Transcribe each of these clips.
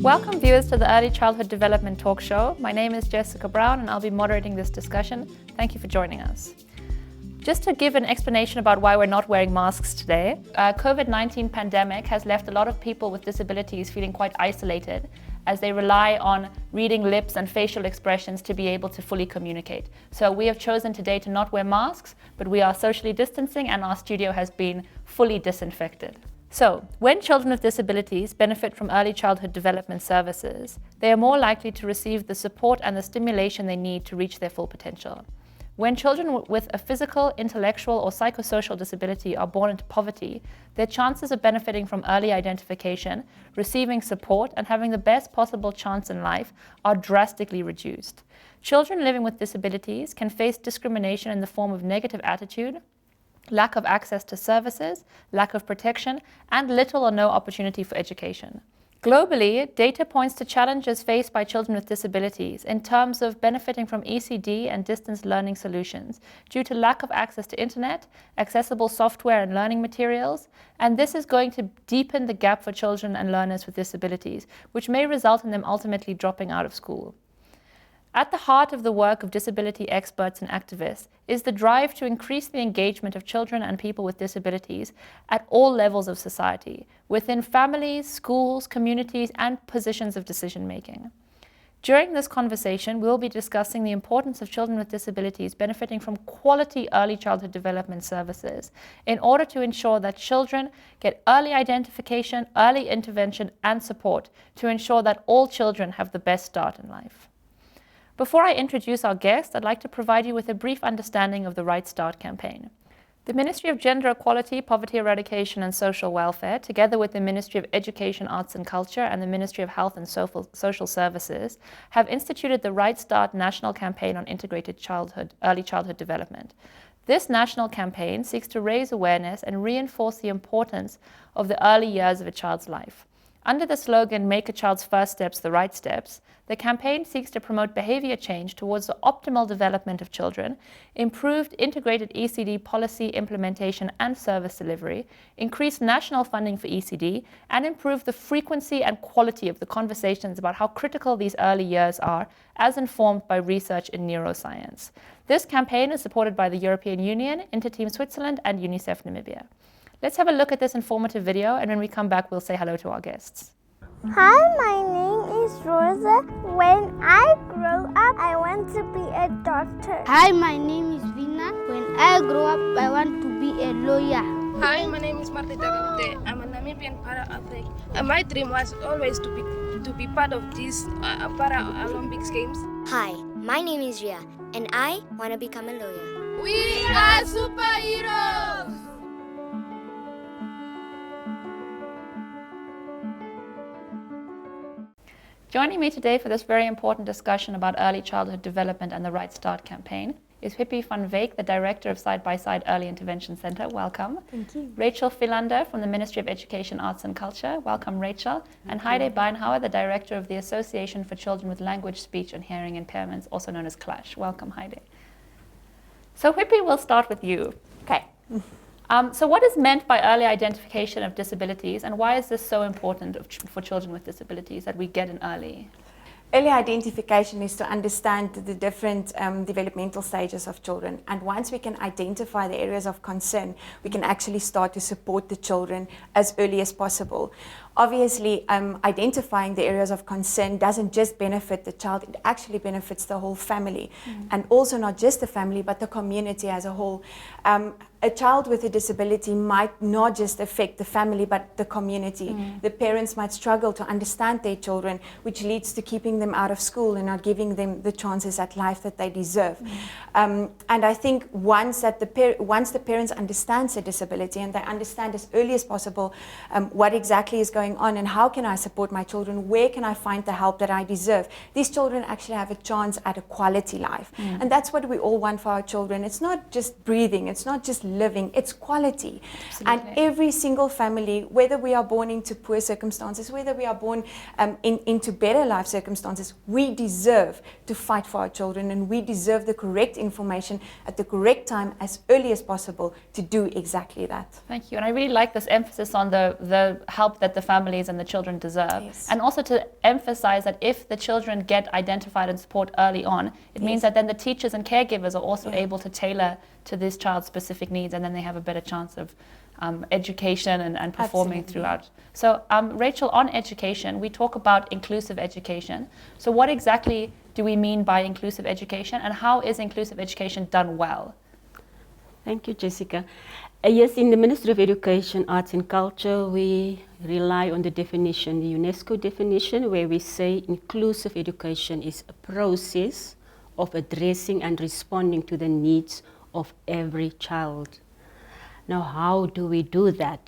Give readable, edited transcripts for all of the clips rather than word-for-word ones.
Welcome viewers to the Early Childhood Development Talk Show. My name is Jessica Brown and I'll be moderating this discussion. Thank you for joining us. Just to give an explanation about why we're not wearing masks today, COVID-19 pandemic has left a lot of people with disabilities feeling quite isolated as they rely on reading lips and facial expressions to be able to fully communicate. So we have chosen today to not wear masks, but we are socially distancing and our studio has been fully disinfected. So, when children with disabilities benefit from early childhood development services, they are more likely to receive the support and the stimulation they need to reach their full potential. When children with a physical, intellectual, or psychosocial disability are born into poverty, their chances of benefiting from early identification, receiving support, and having the best possible chance in life are drastically reduced. Children living with disabilities can face discrimination in the form of negative attitude, lack of access to services, lack of protection, and little or no opportunity for education. Globally, data points to challenges faced by children with disabilities in terms of benefiting from ECD and distance learning solutions due to lack of access to internet, accessible software and learning materials, and this is going to deepen the gap for children and learners with disabilities, which may result in them ultimately dropping out of school. At the heart of the work of disability experts and activists is the drive to increase the engagement of children and people with disabilities at all levels of society, within families, schools, communities, and positions of decision-making. During this conversation, we'll be discussing the importance of children with disabilities benefiting from quality early childhood development services in order to ensure that children get early identification, early intervention, and support to ensure that all children have the best start in life. Before I introduce our guest, I'd like to provide you with a brief understanding of the Right Start campaign. The Ministry of Gender Equality, Poverty Eradication and Social Welfare, together with the Ministry of Education, Arts and Culture and the Ministry of Health and Social Services, have instituted the Right Start National Campaign on Integrated Early Childhood Development. This national campaign seeks to raise awareness and reinforce the importance of the early years of a child's life. Under the slogan, "Make a child's first steps the right steps," the campaign seeks to promote behavior change towards the optimal development of children, improved integrated ECD policy implementation and service delivery, increase national funding for ECD, and improve the frequency and quality of the conversations about how critical these early years are, as informed by research in neuroscience. This campaign is supported by the European Union, Interteam Switzerland, and UNICEF Namibia. Let's have a look at this informative video, and when we come back, we'll say hello to our guests. Hi, my name is Rosa. When I grow up, I want to be a doctor. Hi, my name is Vina. When I grow up, I want to be a lawyer. Hi, my name is Marta Dagute. I'm a Namibian para-athlete. My dream was always to be part of these Paralympics games. Hi, my name is Ria, and I want to become a lawyer. We are superheroes! Joining me today for this very important discussion about early childhood development and the Right Start campaign is Hippie van Veek, the Director of Side by Side Early Intervention Center. Welcome. Thank you. Rachel Philander from the Ministry of Education, Arts and Culture. Welcome, Rachel. And Heide Beinhauer, the Director of the Association for Children with Language, Speech and Hearing Impairments, also known as CLASH. Welcome, Heide. So Hippie, we'll start with you. Okay. So what is meant by early identification of disabilities, and why is this so important for children with disabilities that we get in early? Early identification is to understand the different developmental stages of children, and once we can identify the areas of concern, we can actually start to support the children as early as possible. Obviously, identifying the areas of concern doesn't just benefit the child, it actually benefits the whole family, and also not just the family, but the community as a whole. A child with a disability might not just affect the family, but the community. The parents might struggle to understand their children, which leads to keeping them out of school and not giving them the chances at life that they deserve. And I think once the parents understand the disability and they understand as early as possible what exactly is going on and how can I support my children, where can I find the help that I deserve, these children actually have a chance at a quality life. And that's what we all want for our children. It's not just breathing, it's not just living, it's quality. Absolutely. And every single family, whether we are born into poor circumstances, whether we are born into better life circumstances, we deserve to fight for our children, and we deserve the correct information at the correct time as early as possible to do exactly that. Thank you. And I really like this emphasis on the help that the family families and the children deserve. Yes. And also to emphasize that if the children get identified and support early on, it means that then the teachers and caregivers are also able to tailor to this child's specific needs, and then they have a better chance of education and performing throughout. So Rachel, on education, we talk about inclusive education. So what exactly do we mean by inclusive education, and how is inclusive education done well? Thank you, Jessica. Yes, in the Ministry of Education, Arts and Culture, we rely on the definition, the UNESCO definition, where we say inclusive education is a process of addressing and responding to the needs of every child. Now, how do we do that?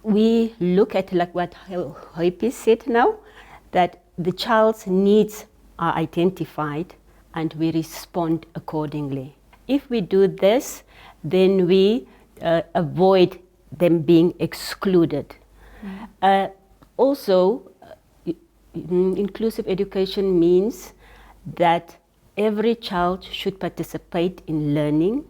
We look at, like what Hoipi said now, that the child's needs are identified and we respond accordingly. If we do this, then we avoid them being excluded. Also, inclusive education means that every child should participate in learning,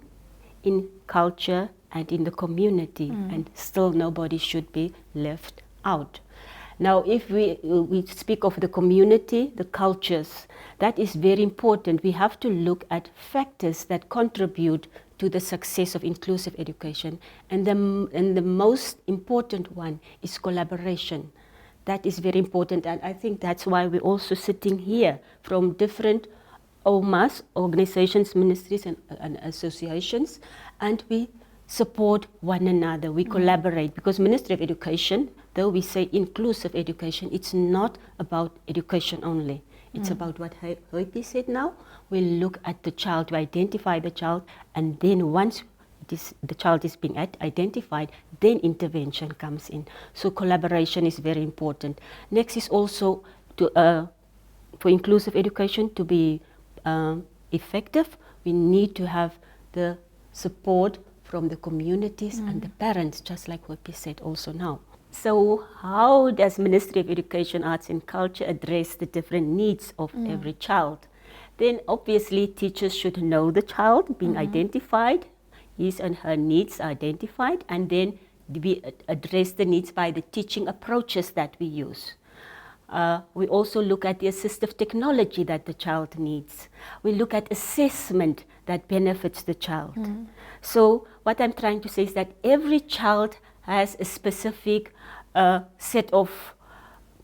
in culture, and in the community, and still nobody should be left out. Now, if we speak of the community, the cultures, that is very important. We have to look at factors that contribute to the success of inclusive education. And the most important one is collaboration. That is very important, and I think that's why we're also sitting here from different OMAS, organizations, ministries, and associations, and we support one another, we collaborate, because Ministry of Education, though we say inclusive education, it's not about education only. It's about what Hoipi said now. We look at the child, to identify the child, and then once the child is being identified, then intervention comes in. So collaboration is very important. Next is also for inclusive education to be effective, we need to have the support from the communities and the parents, just like what we said also now. So how does Ministry of Education, Arts and Culture address the different needs of every child? Then obviously teachers should know the child being identified, his and her needs are identified, and then we address the needs by the teaching approaches that we use. We also look at the assistive technology that the child needs. We look at assessment that benefits the child. So what I'm trying to say is that every child has a specific set of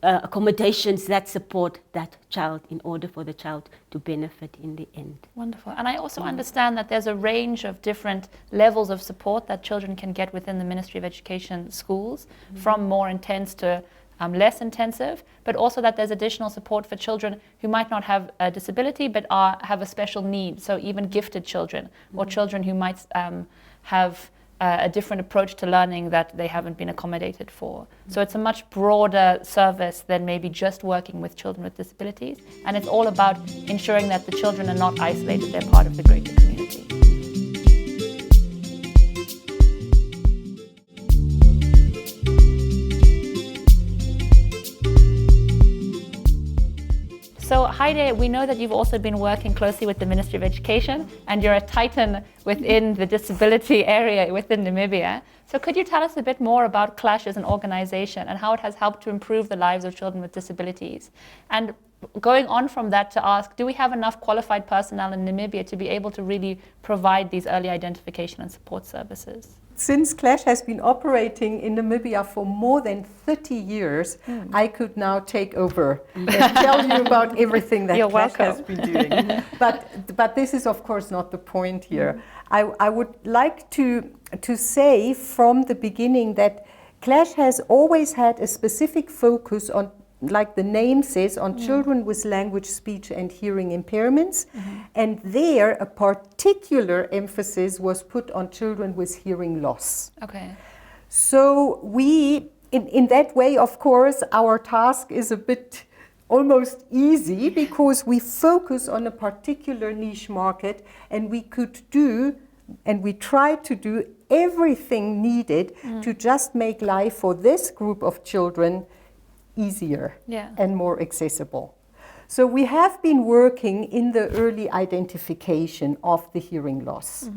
accommodations that support that child in order for the child to benefit in the end. Wonderful. And I also understand that there's a range of different levels of support that children can get within the Ministry of Education schools, from more intense to less intensive, but also that there's additional support for children who might not have a disability but have a special need, so even gifted children or children who might have a different approach to learning that they haven't been accommodated for. So it's a much broader service than maybe just working with children with disabilities, and it's all about ensuring that the children are not isolated, they're part of the greater community. So Heide, we know that you've also been working closely with the Ministry of Education, and you're a titan within the disability area within Namibia. So could you tell us a bit more about CLASH as an organization and how it has helped to improve the lives of children with disabilities? And going on from that to ask, do we have enough qualified personnel in Namibia to be able to really provide these early identification and support services? Since CLASH has been operating in Namibia for more than 30 years, I could now take over and tell you about everything that CLASH has been doing. But this is, of course, not the point here. I would like to say from the beginning that CLASH has always had a specific focus on, like the name says, on children with language, speech and hearing impairments. And there a particular emphasis was put on children with hearing loss. Okay. So we, in that way, of course, our task is a bit almost easy because we focus on a particular niche market, and we could do, and we tried to do everything needed to just make life for this group of children easier and more accessible. So we have been working in the early identification of the hearing loss.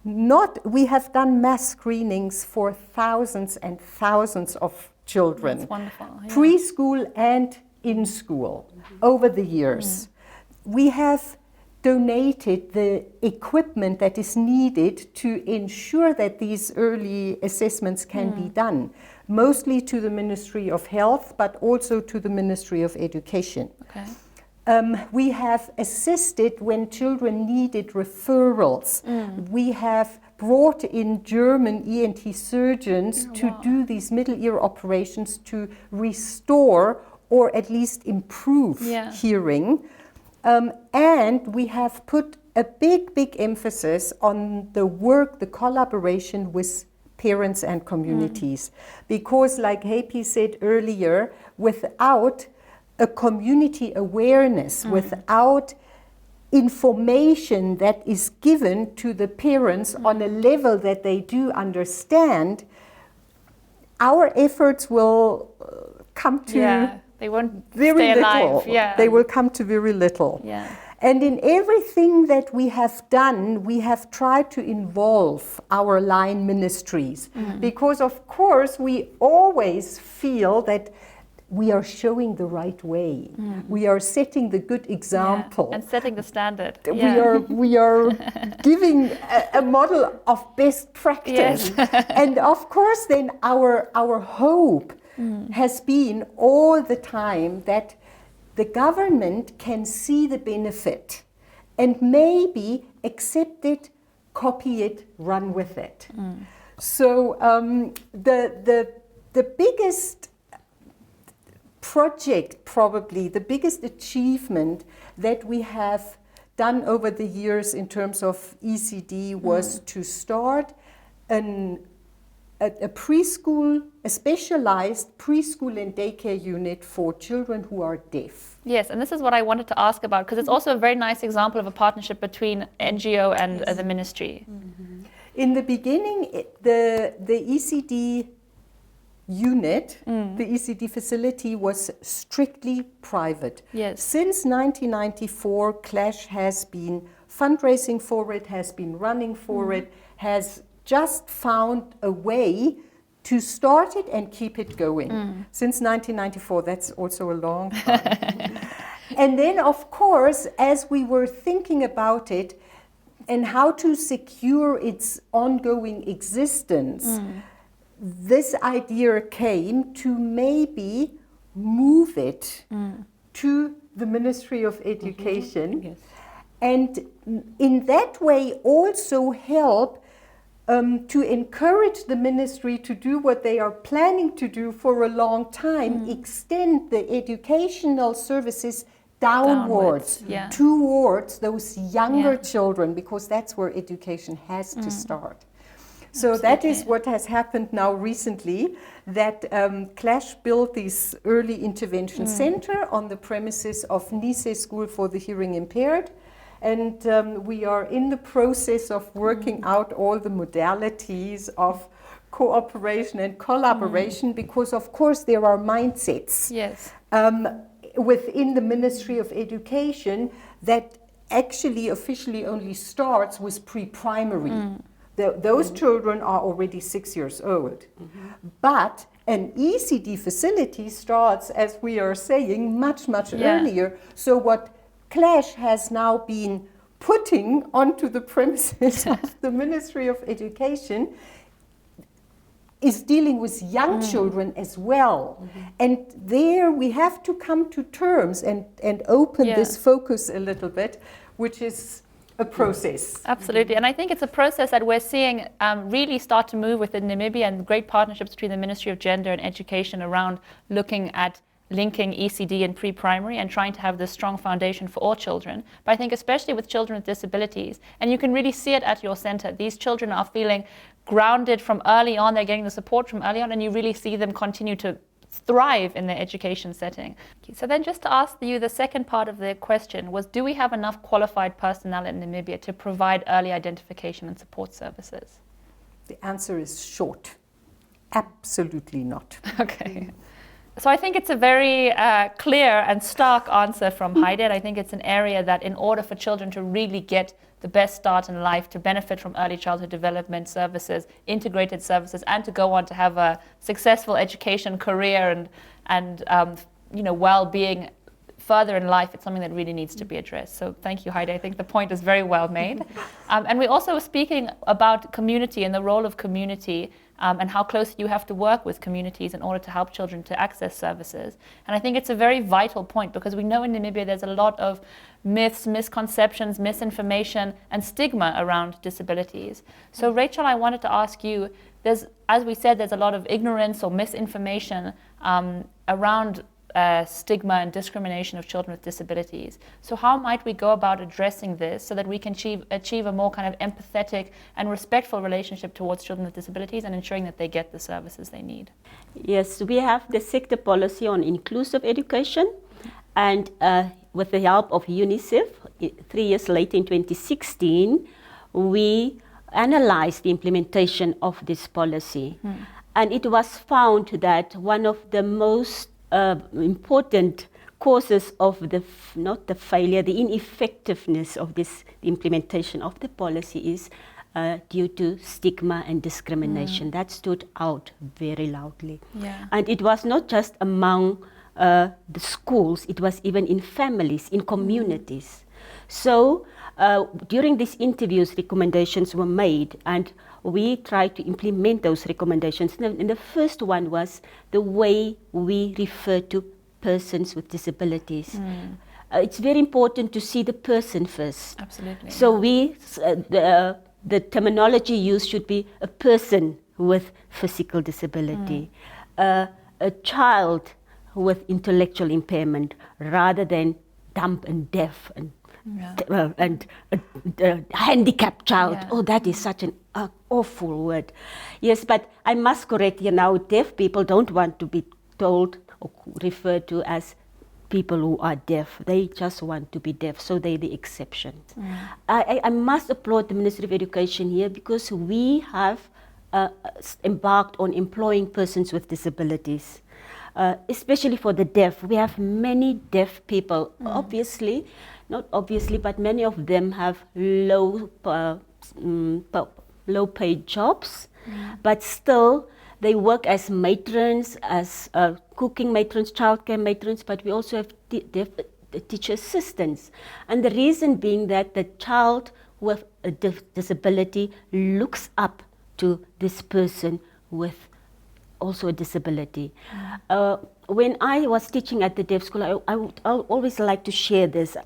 we have done mass screenings for thousands and thousands of children. That's wonderful. Yeah. Preschool and in school over the years. We have donated the equipment that is needed to ensure that these early assessments can be done, mostly to the Ministry of Health, but also to the Ministry of Education. Okay. We have assisted when children needed referrals. We have brought in German ENT surgeons to do these middle ear operations to restore or at least improve hearing. And we have put a big emphasis on the work, the collaboration with parents and communities. Because like Happy said earlier, without a community awareness, without information that is given to the parents on a level that they do understand, our efforts will come to they won't very stay little. alive. They will come to very little. And in everything that we have done, we have tried to involve our line ministries, because of course we always feel that we are showing the right way. We are setting the good example. And setting the standard. We are giving a model of best practice. And of course then our hope has been all the time that the government can see the benefit and maybe accept it, copy it, run with it. So the biggest project, probably the biggest achievement that we have done over the years in terms of ECD was to start a preschool, a specialized preschool and daycare unit for children who are deaf. Yes, and this is what I wanted to ask about, because it's also a very nice example of a partnership between NGO and the ministry. In the beginning, the ECD unit, the ECD facility, was strictly private. Since 1994, Clash has been fundraising for it, has been running for it, has just found a way to start it and keep it going. Since 1994, that's also a long time. And then, of course, as we were thinking about it and how to secure its ongoing existence, this idea came to maybe move it to the Ministry of Education, and in that way also help to encourage the ministry to do what they are planning to do for a long time, extend the educational services downwards. Towards those younger children, because that's where education has to start. So that is what has happened now recently, that Clash built this early intervention center on the premises of Nice School for the Hearing Impaired. And we are in the process of working out all the modalities of cooperation and collaboration, because of course there are mindsets within the Ministry of Education that actually officially only starts with pre-primary. Those children are already 6 years old. But an ECD facility starts, as we are saying, much earlier. So what Clash has now been putting onto the premises of the Ministry of Education is dealing with young children as well. And there we have to come to terms and open this focus a little bit, which is a process. Absolutely, and I think it's a process that we're seeing really start to move within Namibia, and great partnerships between the Ministry of Gender and Education around looking at linking ECD and pre-primary and trying to have this strong foundation for all children. But I think especially with children with disabilities, and you can really see it at your center, these children are feeling grounded from early on, they're getting the support from early on, and you really see them continue to thrive in their education setting. So then just to ask you, the second part of the question was, do we have enough qualified personnel in Namibia to provide early identification and support services? The answer is short. Absolutely not. Okay. So I think it's a very clear and stark answer from Heide. I think it's an area that in order for children to really get the best start in life, to benefit from early childhood development services, integrated services, and to go on to have a successful education, career, and well-being further in life, it's something that really needs to be addressed. So thank you, Heide. I think the point is very well made. And we also were speaking about community and the role of community and how close you have to work with communities in order to help children to access services. And I think it's a very vital point because we know in Namibia there's a lot of myths, misconceptions, misinformation, and stigma around disabilities. So Rachel, I wanted to ask you, as we said, there's a lot of ignorance or misinformation around stigma and discrimination of children with disabilities. So how might we go about addressing this so that we can achieve a more kind of empathetic and respectful relationship towards children with disabilities and ensuring that they get the services they need? Yes, we have the sector policy on inclusive education, and with the help of UNICEF, 3 years later in 2016, we analyzed the implementation of this policy. And it was found that one of the most important causes of the ineffectiveness of this implementation of the policy is due to stigma and discrimination. That stood out very loudly. Yeah. And it was not just among the schools, it was even in families, in communities. So during these interviews, recommendations were made, and we tried to implement those recommendations. And the first one was the way we refer to persons with disabilities. It's very important to see the person first. Absolutely. So the terminology used should be a person with physical disability, a child with intellectual impairment, rather than dumb and deaf and a handicapped child. Yeah. Oh, that is such an awful word. Yes, but I must correct you now. Deaf people don't want to be told or referred to as people who are deaf. They just want to be deaf, so they're the exception. I must applaud the Ministry of Education here because we have embarked on employing persons with disabilities. Especially for the deaf. We have many deaf people. Obviously, not obviously, but many of them have low paid jobs, but still they work as matrons, as cooking matrons, childcare matrons, but we also have deaf teacher assistants. And the reason being that the child with a disability looks up to this person with also a disability. When I was teaching at the deaf school, I always like to share this.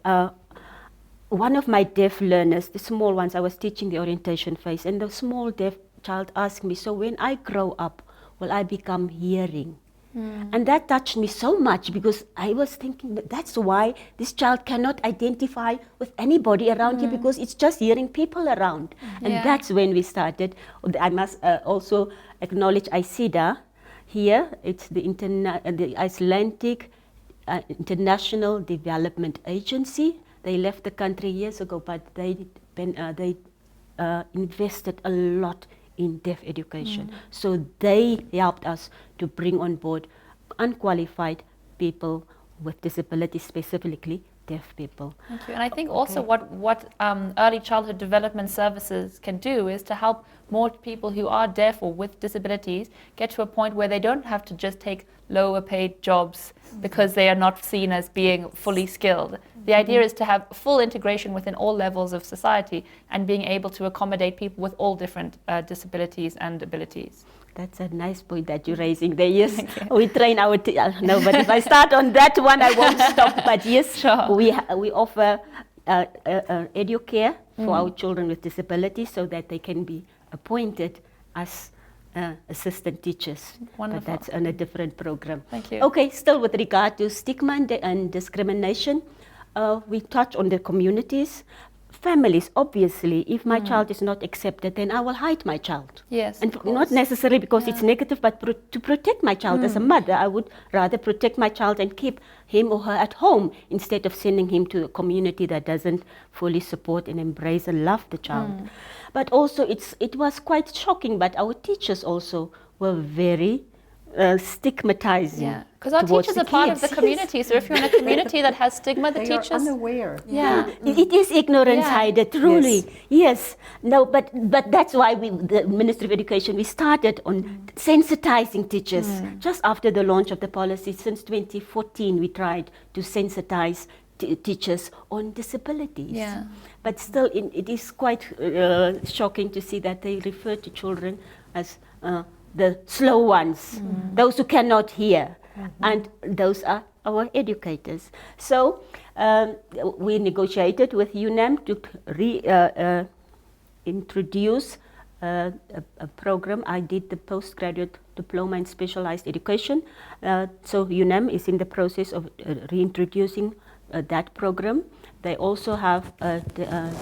One of my deaf learners, the small ones, I was teaching the orientation phase, and the small deaf child asked me, so when I grow up, will I become hearing? And that touched me so much because I was thinking that's why this child cannot identify with anybody around here because it's just hearing people around. And that's when we started. I must also acknowledge ICIDA here. It's the Icelandic International Development Agency. They left the country years ago, but they invested a lot in deaf education. So they helped us to bring on board unqualified people with disabilities, specifically deaf people. Thank you. And I think also what early childhood development services can do is to help more people who are deaf or with disabilities get to a point where they don't have to just take lower paid jobs because they are not seen as being fully skilled. The idea is to have full integration within all levels of society and being able to accommodate people with all different disabilities and abilities. That's a nice point that you're raising there. Yes, we train our no, but if I start on that one, I won't stop. But yes, sure. we offer educare for our children with disabilities so that they can be appointed as assistant teachers. Wonderful. But that's on a different program. Thank you. Okay, still with regard to stigma and discrimination, we touch on the communities. Families, obviously, if my child is not accepted, then I will hide my child. Yes, and not necessarily because it's negative, but to protect my child. As a mother, I would rather protect my child and keep him or her at home instead of sending him to a community that doesn't fully support and embrace and love the child. But also, it was quite shocking, but our teachers also were very stigmatizing. Yeah, because our towards teachers the are part of kids. the community. So if you're in a community that has stigma, the They teachers are unaware. Yeah. It is ignorance, Yeah. Heide, truly. Yes. No, but that's why the Ministry of Education, we started on sensitizing teachers. Just after the launch of the policy, since 2014, we tried to sensitize teachers on disabilities. Yeah. But still, it is quite shocking to see that they refer to children as the slow ones, those who cannot hear, and those are our educators. So we negotiated with UNAM to introduce a program. I did the postgraduate diploma in specialized education. So UNAM is in the process of reintroducing that program. They also have a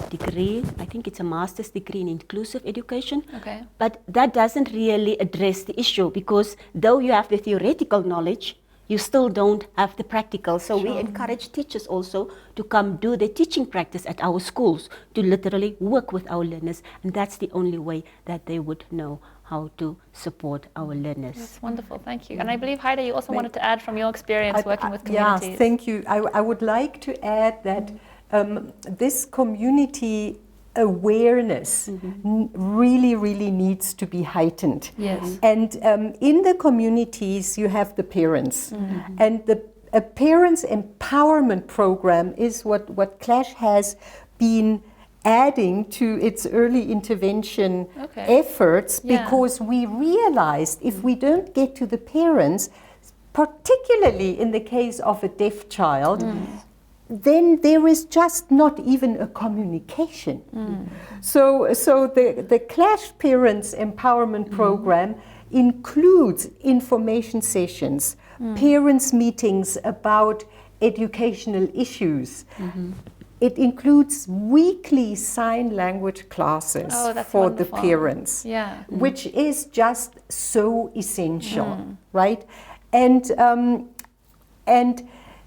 degree, I think it's a master's degree in inclusive education. Okay. But that doesn't really address the issue, because though you have the theoretical knowledge, you still don't have the practical. So we encourage teachers also to come do the teaching practice at our schools, to literally work with our learners. And that's the only way that they would know how to support our learners. That's wonderful, thank you. And I believe, Heide, you also wanted to add from your experience working with communities. Yeah, thank you. I would like to add that this community awareness really needs to be heightened. Yes. And in the communities, you have the parents. And a parents' empowerment program is what CLASH has been adding to its early intervention efforts, because we realized if we don't get to the parents, particularly in the case of a deaf child, then there is just not even a communication. So the CLASH Parents Empowerment Program includes information sessions, parents' meetings about educational issues. It includes weekly sign language classes for the parents, which is just so essential, right? And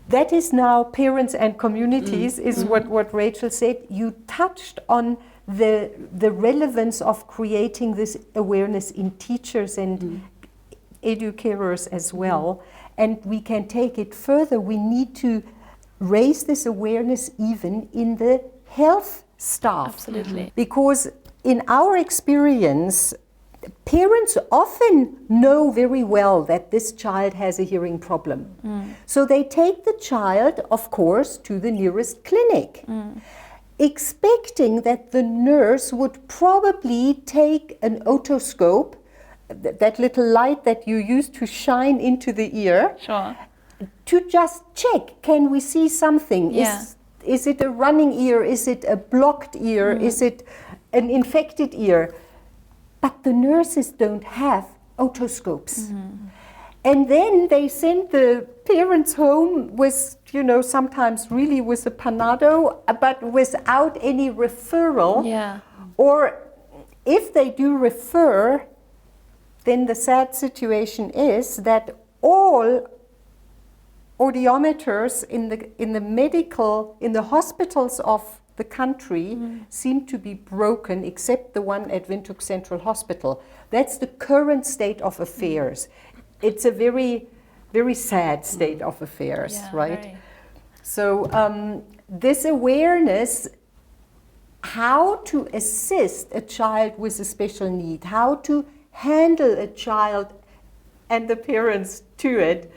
that is now parents and communities, is what Rachel said. You touched on the relevance of creating this awareness in teachers and educators as well. And we can take it further. We need to raise this awareness even in the health staff. Absolutely. Because in our experience, parents often know very well that this child has a hearing problem. So they take the child, of course, to the nearest clinic, expecting that the nurse would probably take an otoscope, that little light that you use to shine into the ear, to just check, can we see something? Is it a running ear? Is it a blocked ear? Is it an infected ear? But the nurses don't have otoscopes. And then they send the parents home with, sometimes really with a panado, but without any referral. Or if they do refer, then the sad situation is that all audiometers in the hospitals of the country seem to be broken, except the one at Windhoek Central Hospital. That's the current state of affairs. It's a very, very sad state of affairs, right? Very. So this awareness, how to assist a child with a special need, how to handle a child and the parents to it,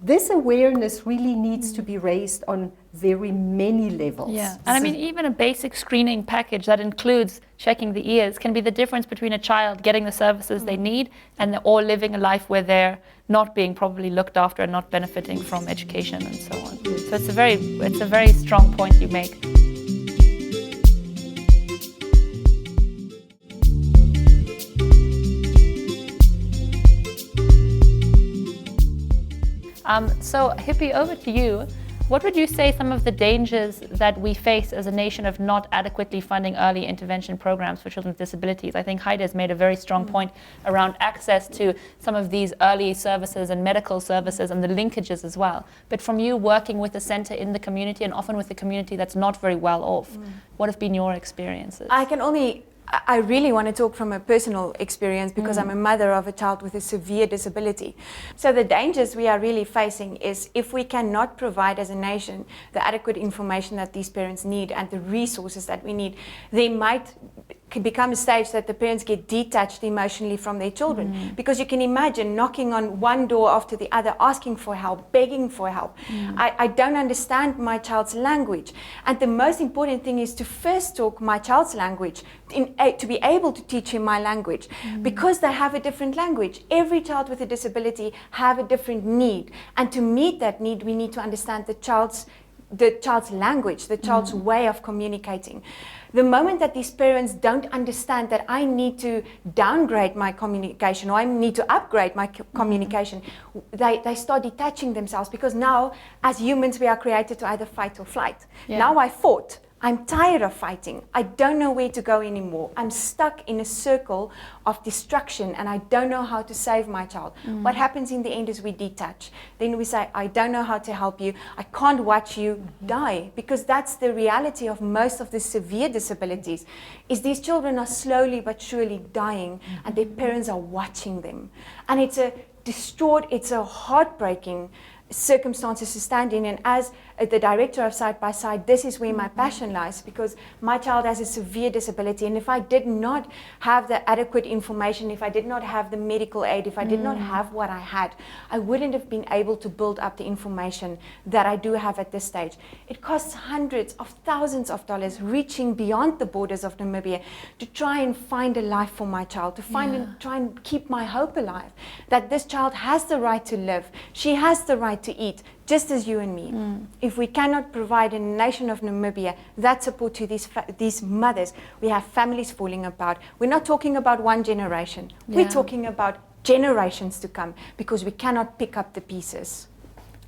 this awareness really needs to be raised on very many levels. And I mean, even a basic screening package that includes checking the ears can be the difference between a child getting the services they need and or living a life where they're not being properly looked after and not benefiting from education and so on. So it's a very strong point you make. So Hippie, over to you. What would you say some of the dangers that we face as a nation of not adequately funding early intervention programs for children with disabilities? I think Heide has made a very strong point around access to some of these early services and medical services and the linkages as well. But from you working with the centre in the community and often with the community that's not very well off, what have been your experiences? I can only I really want to talk from a personal experience because I'm a mother of a child with a severe disability. So the dangers we are really facing is if we cannot provide as a nation the adequate information that these parents need and the resources that we need, they might become a stage that the parents get detached emotionally from their children. Because you can imagine knocking on one door after the other, asking for help, begging for help. I don't understand my child's language. And the most important thing is to first talk my child's language, to be able to teach him my language, because they have a different language. Every child with a disability have a different need. And to meet that need, we need to understand the child's language, the child's way of communicating. The moment that these parents don't understand that I need to downgrade my communication or I need to upgrade my communication, they start detaching themselves, because now as humans we are created to either fight or flight. Now I fought. I'm tired of fighting. I don't know where to go anymore. I'm stuck in a circle of destruction and I don't know how to save my child. What happens in the end is we detach. Then we say, I don't know how to help you. I can't watch you die, because that's the reality of most of the severe disabilities, is these children are slowly but surely dying and their parents are watching them. And it's a distraught, it's a heartbreaking circumstances to stand in. And as the director of Side by Side, this is where my passion lies, because my child has a severe disability, and if I did not have the adequate information, if I did not have the medical aid, if I did not have what I had, I wouldn't have been able to build up the information that I do have at this stage. It costs hundreds of thousands of dollars, reaching beyond the borders of Namibia, to try and find a life for my child, to find and try and keep my hope alive, that this child has the right to live, she has the right to eat, just as you and me. If we cannot provide in the nation of Namibia that support to these mothers, we have families falling apart. We're not talking about one generation. We're talking about generations to come, because we cannot pick up the pieces.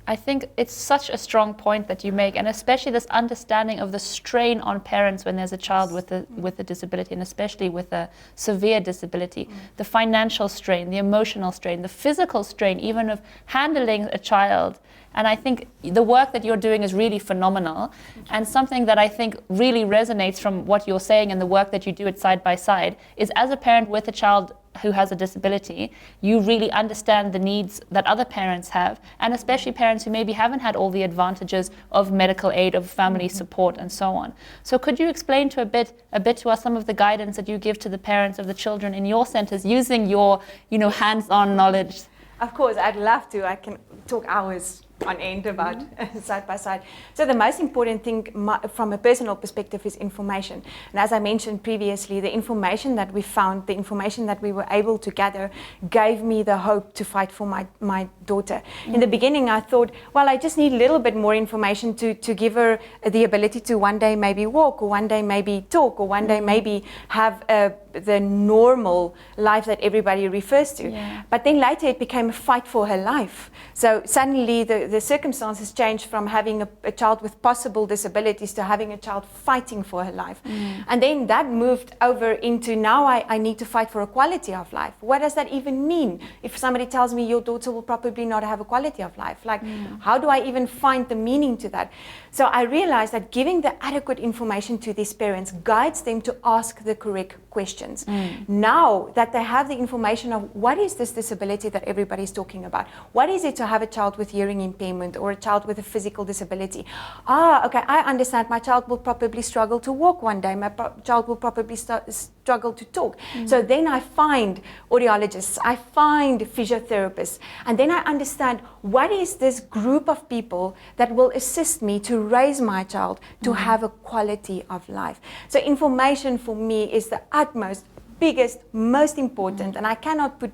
I think it's such a strong point that you make, and especially this understanding of the strain on parents when there's a child with a disability, and especially with a severe disability. The financial strain, the emotional strain, the physical strain, even of handling a child. And I think the work that you're doing is really phenomenal, and something that I think really resonates from what you're saying and the work that you do at Side by Side is, as a parent with a child who has a disability, you really understand the needs that other parents have, and especially parents who maybe haven't had all the advantages of medical aid, of family support, and so on. So could you explain a bit to us some of the guidance that you give to the parents of the children in your centers, using your hands-on knowledge? Of course, I'd love to. I can talk hours on end about Side by Side. So the most important thing from a personal perspective is information. And as I mentioned previously, the information that we found, the information that we were able to gather, gave me the hope to fight for my daughter. In the beginning, I thought, well, I just need a little bit more information to give her the ability to one day maybe walk, or one day maybe talk, or one day maybe have the normal life that everybody refers to. But then later it became a fight for her life. So suddenly the circumstances changed from having a child with possible disabilities to having a child fighting for her life. And then that moved over into, now I need to fight for a quality of life. What does that even mean? If somebody tells me your daughter will probably not have a quality of life, like how do I even find the meaning to that? So I realized that giving the adequate information to these parents guides them to ask the correct questions. Now that they have the information of what is this disability that everybody's talking about, what is it to have a child with hearing impairment or a child with a physical disability? Okay, I understand my child will probably struggle to walk one day, my child will probably struggle to talk. So then I find audiologists, I find physiotherapists, and then I understand what is this group of people that will assist me to raise my child to have a quality of life. So information for me is the utmost, biggest, most important, and I cannot put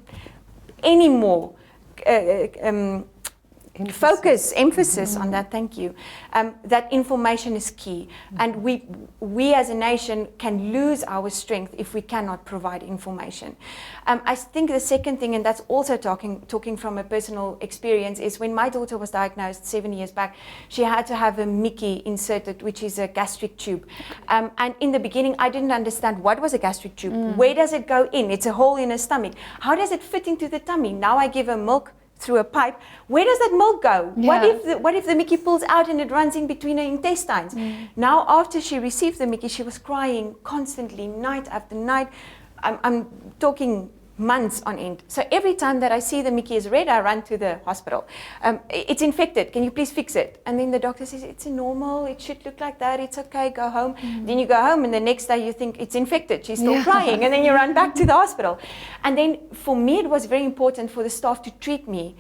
any more emphasis on that. Thank you. That information is key, and we as a nation can lose our strength if we cannot provide information. I think the second thing, and that's also talking from a personal experience, is when my daughter was diagnosed 7 years back, she had to have a Mickey inserted, which is a gastric tube. And in the beginning, I didn't understand what was a gastric tube. Where does it go in? It's a hole in her stomach. How does it fit into the tummy? Now I give her milk through a pipe, where does that milk go? Yeah. What if the Mickey pulls out and it runs in between her intestines? Now, after she received the Mickey, she was crying constantly, night after night. I'm talking months on end. So every time that I see the Mickey is red, I run to the hospital. It's infected. Can you please fix it? And then the doctor says, it's normal. It should look like that. It's okay. Go home. Then you go home and the next day you think it's infected. She's still crying. And then you run back to the hospital. And then for me, it was very important for the staff to treat me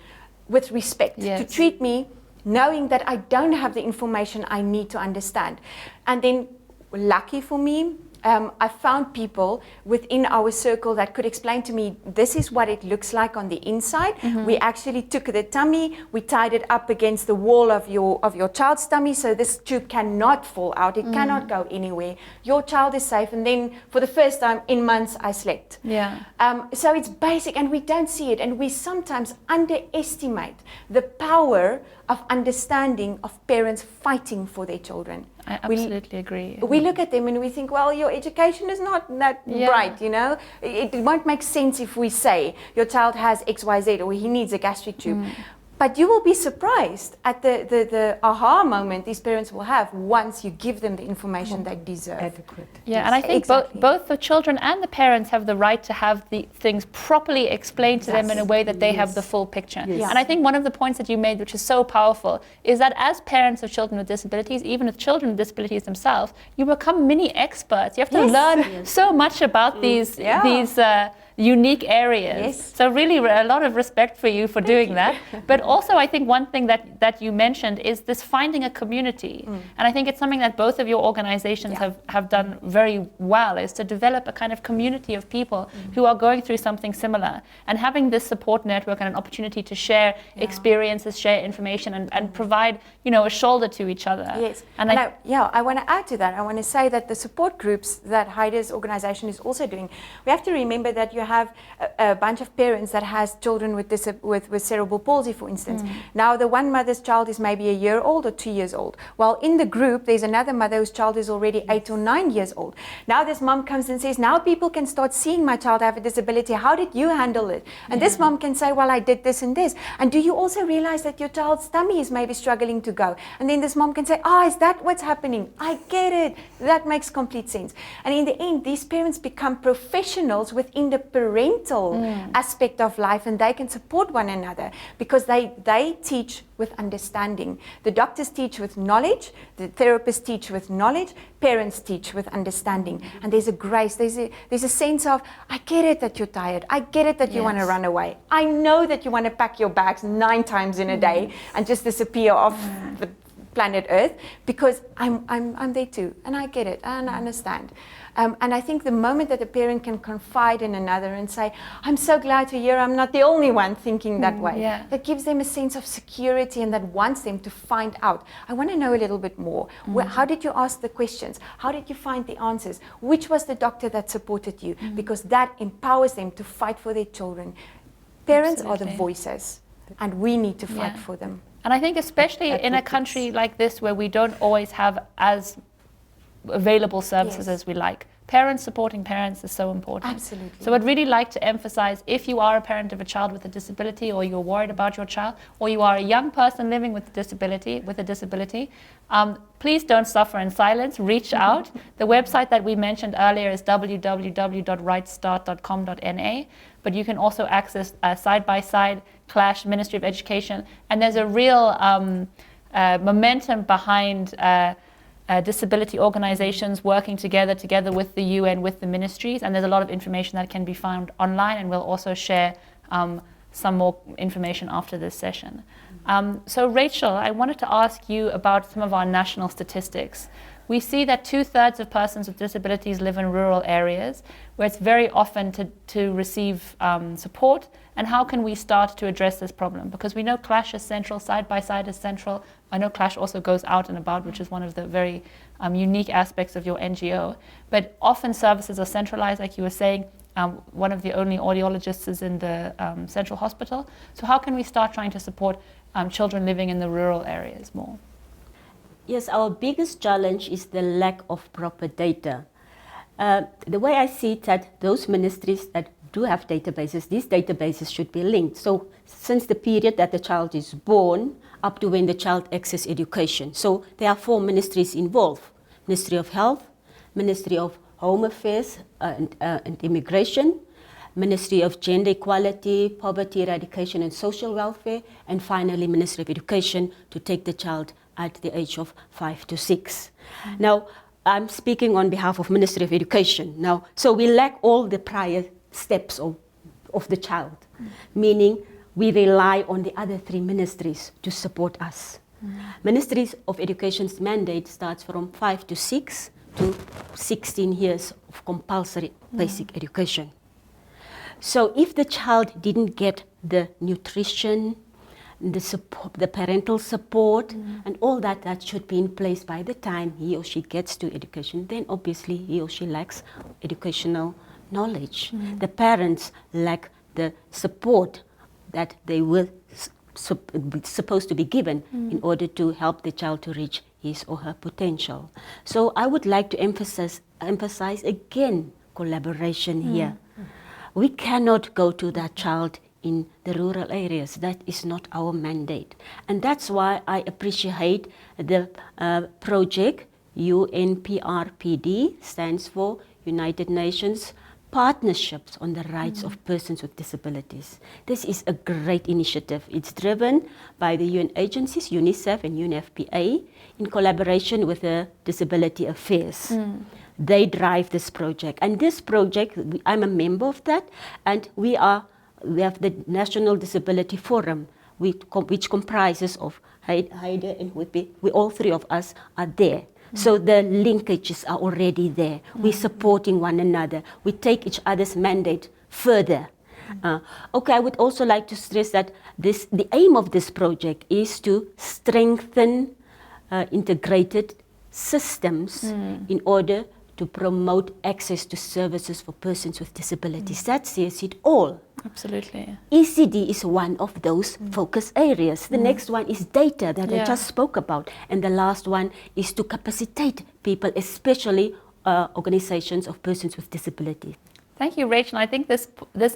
with respect, to treat me knowing that I don't have the information I need to understand. And then lucky for me, I found people within our circle that could explain to me, this is what it looks like on the inside. We actually took the tummy, we tied it up against the wall of your child's tummy, so this tube cannot fall out, it cannot go anywhere. Your child is safe. And then for the first time in months, I slept. So it's basic, and we don't see it, and we sometimes underestimate the power of understanding of parents fighting for their children. I absolutely agree. We look at them and we think, well, your education is not that bright, you know. It won't make sense if we say your child has XYZ or he needs a gastric tube. But you will be surprised at the aha moment these parents will have once you give them the information they deserve. Adequate. Yeah, and I think both the children and the parents have the right to have the things properly explained to them in a way that they have the full picture. And I think one of the points that you made, which is so powerful, is that as parents of children with disabilities, even with children with disabilities themselves, you become mini experts. You have to learn so much about these unique areas. So really a lot of respect for you for doing that. But also I think one thing that you mentioned is this finding a community. And I think it's something that both of your organizations have done very well, is to develop a kind of community of people who are going through something similar, and having this support network and an opportunity to share experiences, share information, and provide, you know, a shoulder to each other. And I want to add to that. I want to say that the support groups that Heide's organization is also doing, we have to remember that you have a bunch of parents that has children with cerebral palsy, for instance. Now the one mother's child is maybe a year old or 2 years old, while in the group there's another mother whose child is already 8 or 9 years old. Now this mom comes and says, now people can start seeing my child have a disability. How did you handle it? And this mom can say, well, I did this and this. And do you also realize that your child's tummy is maybe struggling to go? And then this mom can say, is that what's happening? I get it. That makes complete sense. And in the end, these parents become professionals within the parental aspect of life, and they can support one another because they teach with understanding. The doctors teach with knowledge, the therapists teach with knowledge, parents teach with understanding. And there's a grace, there's a sense of, I get it that you're tired, I get it that you want to run away, I know that you want to pack your bags 9 times in a day and just disappear off the planet Earth, because I'm there too, and I get it, and I understand. And I think the moment that a parent can confide in another and say, I'm so glad to hear I'm not the only one thinking that way, that gives them a sense of security, and that wants them to find out. I want to know a little bit more. How did you ask the questions? How did you find the answers? Which was the doctor that supported you? Because that empowers them to fight for their children. Parents are the voices, and we need to fight for them. And I think especially in a country like this, where we don't always have as available services as we like, parents supporting parents is so important. Absolutely. So I'd really like to emphasize, if you are a parent of a child with a disability, or you're worried about your child, or you are a young person living with a disability, please don't suffer in silence. Reach out. The website that we mentioned earlier is www.rightstart.com.na, but you can also access Side by Side, Clash, Ministry of Education, and there's a real momentum behind disability organizations working together with the UN, with the ministries, and there's a lot of information that can be found online, and we'll also share some more information after this session. So Rachel, I wanted to ask you about some of our national statistics. We see that 2/3 of persons with disabilities live in rural areas, where it's very often to receive support. And how can we start to address this problem? Because we know Clash is central, Side by Side is central. I know Clash also goes out and about, which is one of the very unique aspects of your NGO. But often services are centralized, like you were saying. One of the only audiologists is in the central hospital. So how can we start trying to support children living in the rural areas more? Yes, our biggest challenge is the lack of proper data. The way I see it, that those ministries that do have databases, these databases should be linked. So since the period that the child is born up to when the child accesses education. So there are 4 ministries involved: Ministry of Health, Ministry of Home Affairs and Immigration, Ministry of Gender Equality, Poverty Eradication and Social Welfare, and finally Ministry of Education to take the child at the age of 5 to 6. Now, I'm speaking on behalf of Ministry of Education. Now, so we lack all the prior steps of the child, meaning we rely on the other 3 ministries to support us. Ministries of Education's mandate starts from 5 to 6 to 16 years of compulsory basic education. So if the child didn't get the nutrition, the support, the parental support, and all that should be in place by the time he or she gets to education, then obviously he or she lacks educational knowledge. The parents lack the support that they were supposed to be given in order to help the child to reach his or her potential. So I would like to emphasize again collaboration here. We cannot go to that child in the rural areas. That is not our mandate. And that's why I appreciate the project UNPRPD, stands for United Nations Partnerships on the Rights of Persons with Disabilities. This is a great initiative. It's driven by the UN agencies, UNICEF and UNFPA, in collaboration with the Disability Affairs. They drive this project. And this project, I'm a member of that, and we have the National Disability Forum, which comprises of Heide and Whippy. We all 3 of us are there. So the linkages are already there. We're supporting one another. We take each other's mandate further. Okay, I would also like to stress that the aim of this project is to strengthen integrated systems in order to promote access to services for persons with disabilities. That says it all. Absolutely. ECD is one of those focus areas. The next one is data that I just spoke about. And the last one is to capacitate people, especially organizations of persons with disabilities. Thank you, Rachel. I think this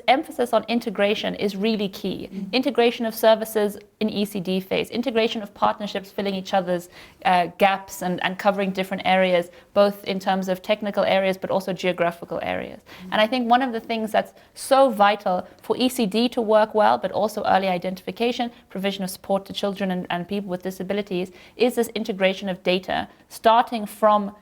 emphasis on integration is really key. Integration of services in ECD phase, integration of partnerships filling each other's gaps and covering different areas, both in terms of technical areas but also geographical areas. And I think one of the things that's so vital for ECD to work well, but also early identification, provision of support to children and people with disabilities, is this integration of data, starting from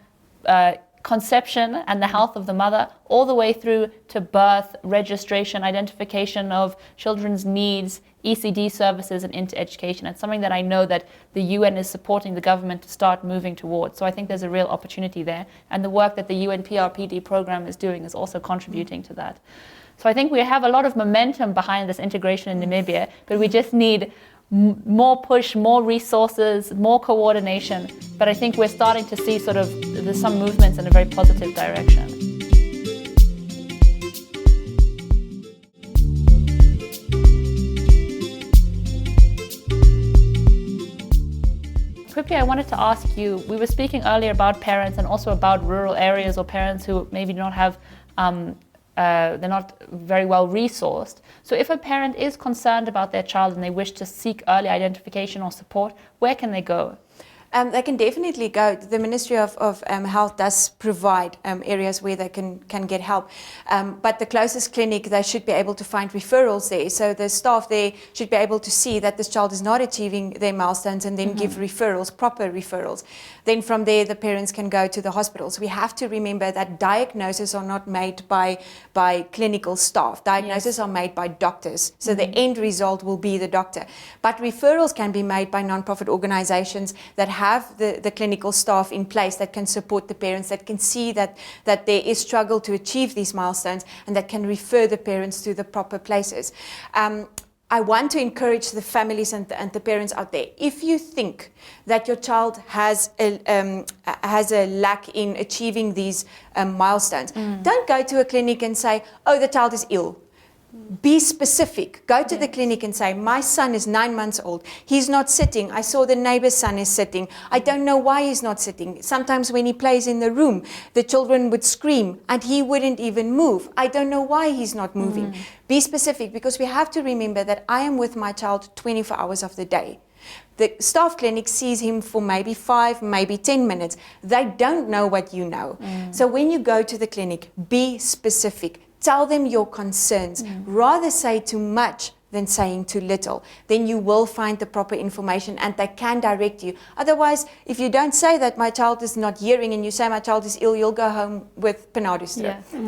conception and the health of the mother, all the way through to birth, registration, identification of children's needs, ECD services, and into education. It's something that I know that the UN is supporting the government to start moving towards. So I think there's a real opportunity there. And the work that the UNPRPD program is doing is also contributing to that. So I think we have a lot of momentum behind this integration in Namibia, but we just need more push, more resources, more coordination. But I think we're starting to see there's some movements in a very positive direction. Quickly, I wanted to ask you, we were speaking earlier about parents and also about rural areas or parents who maybe don't have they're not very well resourced. So if a parent is concerned about their child and they wish to seek early identification or support, where can they go? They can definitely go. The Ministry of Health does provide areas where they can get help. But the closest clinic, they should be able to find referrals there. So the staff there should be able to see that this child is not achieving their milestones and then give referrals, proper referrals. Then from there, the parents can go to the hospitals. We have to remember that diagnoses are not made by clinical staff. Diagnoses are made by doctors. So the end result will be the doctor. But referrals can be made by non-profit organizations that have the clinical staff in place that can support the parents, that can see that there is struggle to achieve these milestones, and that can refer the parents to the proper places. I want to encourage the families and the parents out there. If you think that your child has a lack in achieving these milestones, don't go to a clinic and say, oh, the child is ill. Be specific. Go to the clinic and say, my son is 9 months old. He's not sitting. I saw the neighbor's son is sitting. I don't know why he's not sitting. Sometimes when he plays in the room, the children would scream and he wouldn't even move. I don't know why he's not moving. Be specific, because we have to remember that I am with my child 24 hours of the day. The staff clinic sees him for maybe 5, maybe 10 minutes. They don't know what you know. So when you go to the clinic, be specific. Tell them your concerns. Rather say too much than saying too little. Then you will find the proper information and they can direct you. Otherwise, if you don't say that my child is not hearing and you say my child is ill, you'll go home with Panellists.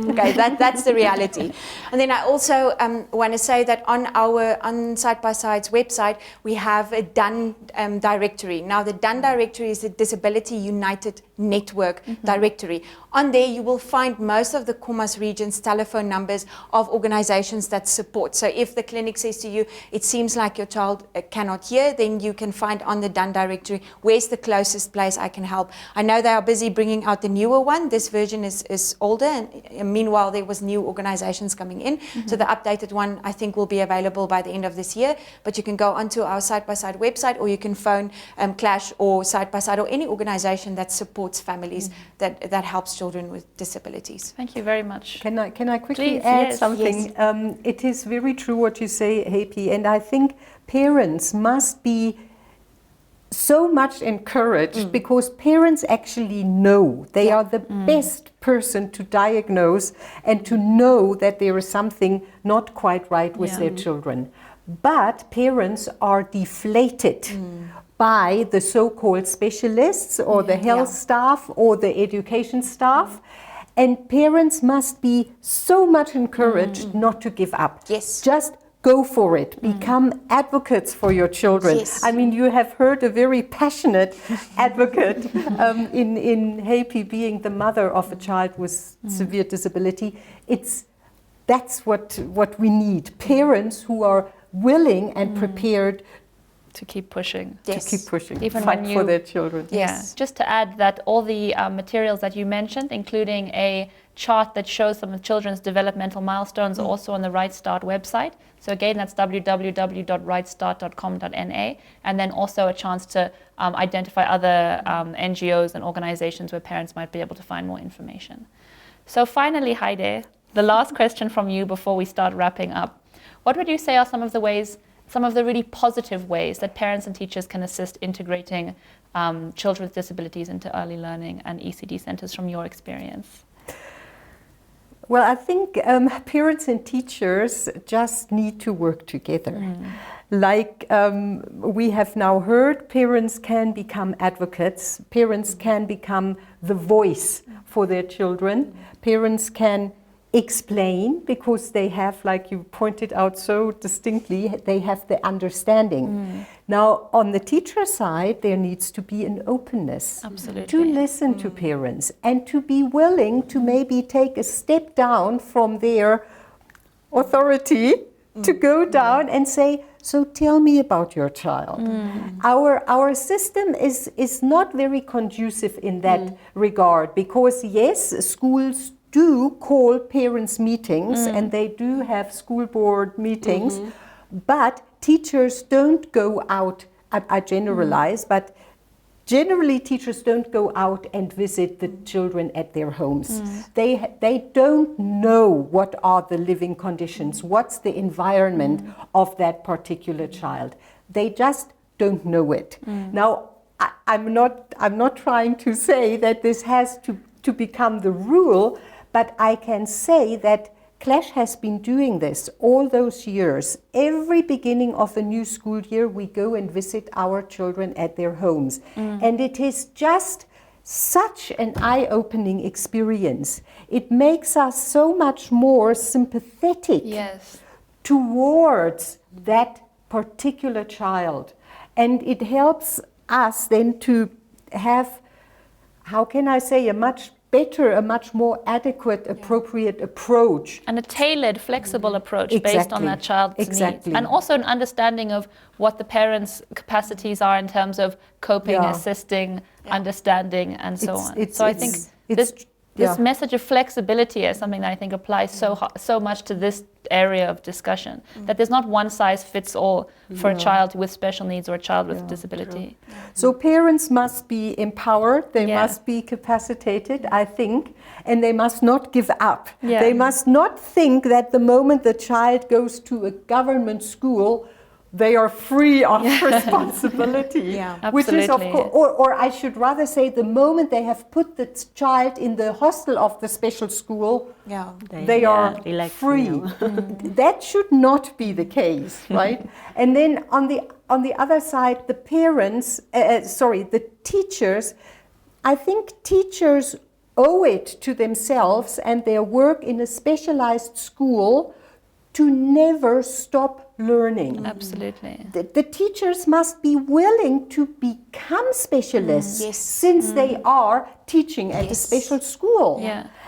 Okay, that's the reality. And then I also want to say that on Side by Side's website, we have a DUN directory. Now the DUN directory is a Disability United Network directory. On there, you will find most of the Khomas region's telephone numbers of organizations that support. So if the clinic says to you, it seems like your child cannot hear, then you can find on the DUN directory, where's the closest place I can help. I know they are busy bringing out the newer one. This version is older, and meanwhile, there was new organizations coming in. So the updated one, I think, will be available by the end of this year. But you can go onto our Side by Side website, or you can phone Clash or Side by Side or any organization that supports families that helps children with disabilities. Thank you very much. Can I quickly Please, add yes, something? yes. It is very true what you say, Happy, and I think parents must be so much encouraged because parents actually know. They are the best person to diagnose and to know that there is something not quite right with their children. But parents are deflated by the so-called specialists or the health staff or the education staff. And parents must be so much encouraged not to give up. Yes. Just go for it. Become advocates for your children. Yes. I mean, you have heard a very passionate advocate in Happy being the mother of a child with severe disability. That's what we need. Parents who are willing and prepared to keep pushing. to keep pushing, Even fight when for you- their children. Yeah, just to add that all the materials that you mentioned, including a chart that shows some of children's developmental milestones, are also on the Right Start website. So again, that's www.rightstart.com.na, and then also a chance to identify other NGOs and organizations where parents might be able to find more information. So finally, Heide, the last question from you before we start wrapping up. What would you say are some of the really positive ways that parents and teachers can assist integrating children with disabilities into early learning and ECD centers from your experience? Well, I think parents and teachers just need to work together. Like we have now heard, parents can become advocates, parents can become the voice for their children, parents can explain because they have, like you pointed out so distinctly, they have the understanding. Now, on the teacher side, there needs to be an openness to listen to parents and to be willing to maybe take a step down from their authority to go down and say, so tell me about your child. Our system is not very conducive in that regard because, yes, schools do call parents meetings and they do have school board meetings, but teachers don't go out, I generalize, but generally teachers don't go out and visit the children at their homes. They don't know what are the living conditions, what's the environment of that particular child. They just don't know it. Now, I'm not trying to say that this has to become the rule, but I can say that Clash has been doing this all those years. Every beginning of a new school year, we go and visit our children at their homes. And it is just such an eye-opening experience. It makes us so much more sympathetic towards that particular child. And it helps us then to have, how can I say, a much better, a much more adequate, appropriate approach. And a tailored, flexible approach based on that child's needs. And also an understanding of what the parents' capacities are in terms of coping, assisting, understanding, and so on. So I think this this message of flexibility is something that I think applies so much to this area of discussion, that there's not one size fits all for a child with special needs or a child with disability. So parents must be empowered, they must be capacitated, I think, and they must not give up. They must not think that the moment the child goes to a government school, they are free of responsibility, which is of course, or I should rather say, the moment they have put the child in the hostel of the special school, they are free. That should not be the case, right? And then on the other side, the parents, the teachers, I think teachers owe it to themselves and their work in a specialized school to never stop learning. Absolutely. The teachers must be willing to become specialists since they are teaching at a special school.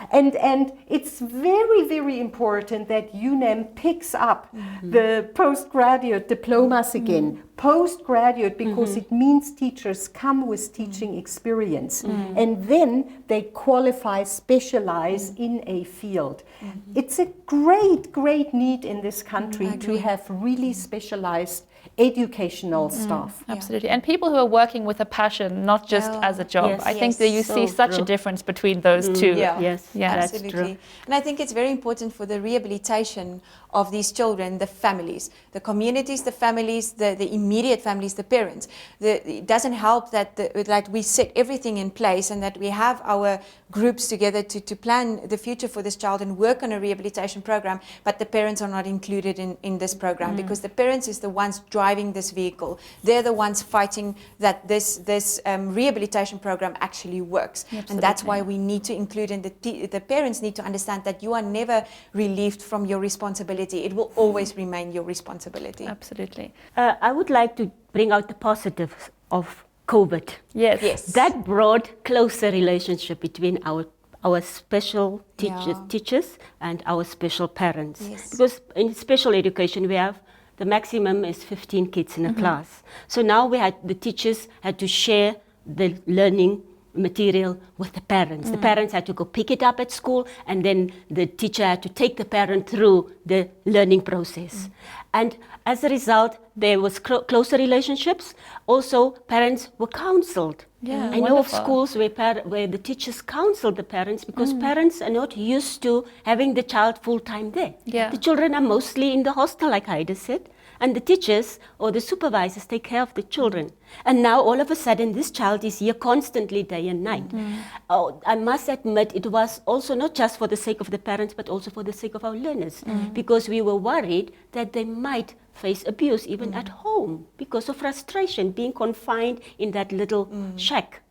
And it's very, very important that UNEM picks up the postgraduate diplomas again. Postgraduate, because it means teachers come with teaching experience and then they qualify, specialize in a field. It's a great, great need in this country to have really specialized educational staff. Absolutely. And people who are working with a passion, not just as a job. I think that you see such a difference between those two. Absolutely. And I think it's very important for the rehabilitation of these children, the families, the communities, the families, the immediate families, the parents. It doesn't help that we set everything in place and that we have our groups together to plan the future for this child and work on a rehabilitation program, but the parents are not included in this program because the parents is the ones driving this vehicle. They're the ones fighting that this rehabilitation program actually works. And that's why we need to include, and the parents need to understand that you are never relieved from your responsibility. It will always remain your responsibility. Absolutely. I would like to bring out the positives of COVID. Yes. That brought closer relationship between our special teachers and our special parents. Because in special education we have the maximum is 15 kids in a class. So now the teachers had to share the learning material with the parents. The parents had to go pick it up at school, and then the teacher had to take the parent through the learning process. And as a result, there was closer relationships. Also, parents were counseled. I know of schools where the teachers counsel the parents because parents are not used to having the child full-time there. The children are mostly in the hostel, like Heide said, and the teachers or the supervisors take care of the children. And now all of a sudden this child is here constantly day and night. Oh, I must admit it was also not just for the sake of the parents but also for the sake of our learners, because we were worried that they might face abuse even at home because of frustration, being confined in that little shack.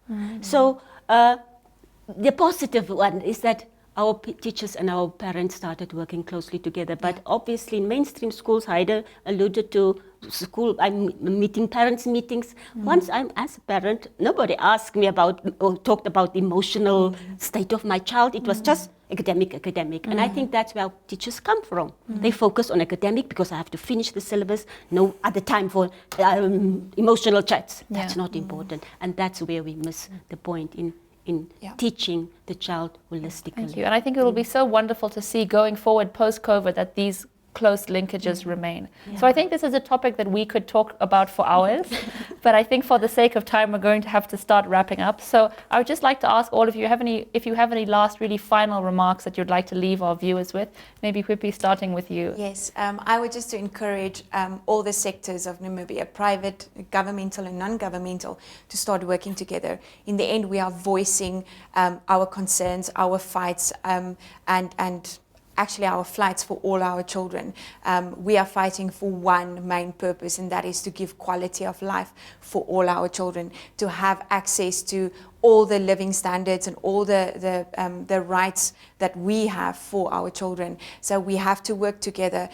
So the positive one is that our teachers and our parents started working closely together. But obviously in mainstream schools, Heide alluded to school, parents meetings. Once I'm as a parent, nobody asked me about or talked about the emotional state of my child. It was just academic. And I think that's where teachers come from. They focus on academic because I have to finish the syllabus, no other time for emotional chats. That's not important. And that's where we miss the point in teaching the child holistically. Thank you. And I think it will be so wonderful to see going forward post-COVID that these close linkages remain. So I think this is a topic that we could talk about for hours, but I think for the sake of time we're going to have to start wrapping up. So I would just like to ask all of you if you have any last really final remarks that you'd like to leave our viewers with. Maybe Whippy, starting with you. Yes, I would just to encourage all the sectors of Namibia, private, governmental and non-governmental, to start working together. In the end, we are voicing our concerns, our fights, and actually our flights for all our children. We are fighting for one main purpose, and that is to give quality of life for all our children, to have access to all the living standards and all the rights that we have for our children. So we have to work together.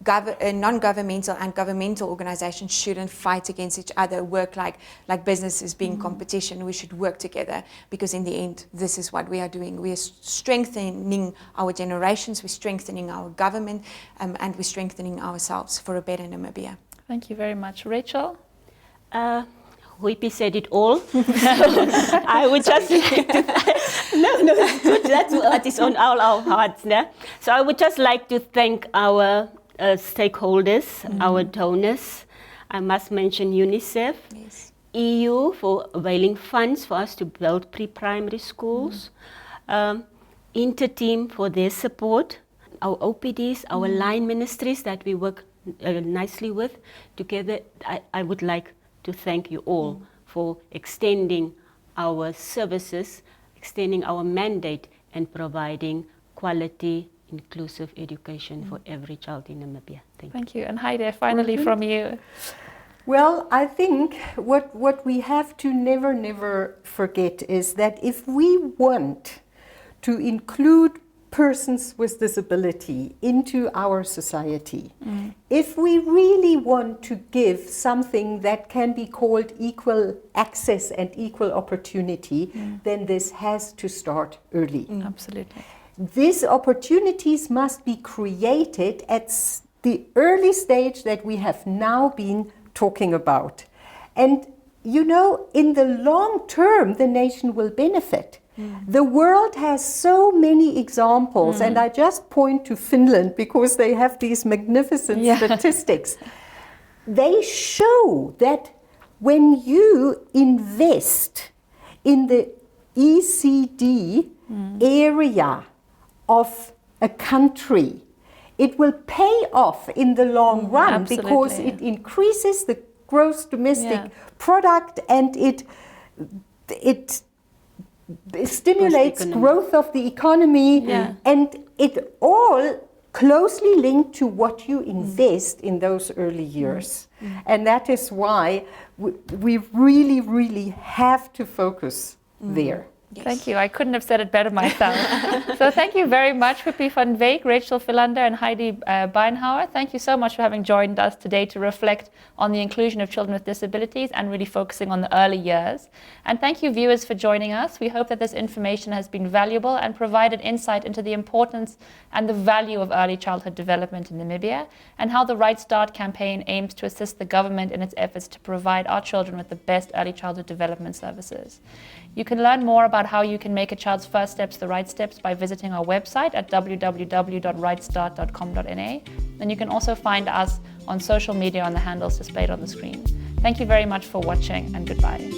Non-governmental and governmental organizations shouldn't fight against each other, work like businesses being competition. We should work together, because in the end, this is what we are doing. We are strengthening our generations, we're strengthening our government, and we're strengthening ourselves for a better Namibia. Thank you very much. Rachel? Whippy said it all. So I would just like to No, it's good. That's what is on all our hearts. Yeah? So I would just like to thank our stakeholders, our donors. I must mention UNICEF, EU for availing funds for us to build pre-primary schools, Interteam for their support, our OPDs, our line ministries that we work nicely with. Together, I would like to thank you all for extending our services, extending our mandate, and providing quality, inclusive education for every child in Namibia. Thank you. And Heidi, finally from you. Well, I think what we have to never forget is that if we want to include persons with disability into our society, if we really want to give something that can be called equal access and equal opportunity, then this has to start early. Absolutely. These opportunities must be created at the early stage that we have now been talking about. And you know, in the long term, the nation will benefit. The world has so many examples, and I just point to Finland because they have these magnificent statistics. They show that when you invest in the ECD area of a country, it will pay off in the long run because it increases the gross domestic product and it stimulates growth of the economy, and it all closely linked to what you invest in those early years. And that is why we really have to focus there. Yes. Thank you. I couldn't have said it better myself. So thank you very much, Pippi van Veek, Rachel Philander and Heidi Beinhauer. Thank you so much for having joined us today to reflect on the inclusion of children with disabilities and really focusing on the early years. And thank you, viewers, for joining us. We hope that this information has been valuable and provided insight into the importance and the value of early childhood development in Namibia and how the Right Start campaign aims to assist the government in its efforts to provide our children with the best early childhood development services. You can learn more about how you can make a child's first steps the right steps by visiting our website at www.rightstart.com.na. And you can also find us on social media on the handles displayed on the screen. Thank you very much for watching, and goodbye.